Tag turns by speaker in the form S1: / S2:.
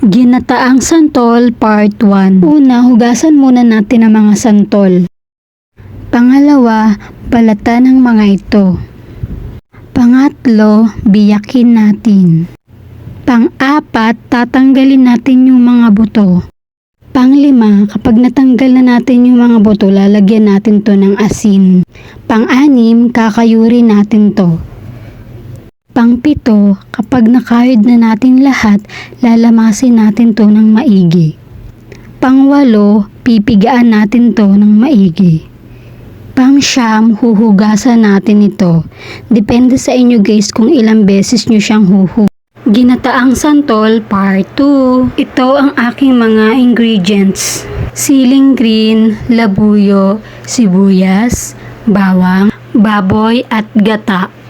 S1: Ginataang santol part 1. Una, hugasan muna natin ang mga santol. Pangalawa, balatan ng mga ito. Pangatlo, biyakin natin. Pang-apat, tatanggalin natin yung mga buto. Pang-lima, kapag natanggal na natin yung mga buto, lalagyan natin to ng asin. Pang-anim, kakayurin natin to. Pang-pito, kapag nakayod na natin lahat, lalamasin natin to ng maigi. Pang-walo, pipigaan natin to ng maigi. Pang-siyam, huhugasan natin ito. Depende sa inyo guys kung ilang beses nyo siyang Ginataang santol part 2. Ito ang aking mga ingredients. Siling green, labuyo, sibuyas, bawang, baboy at gata.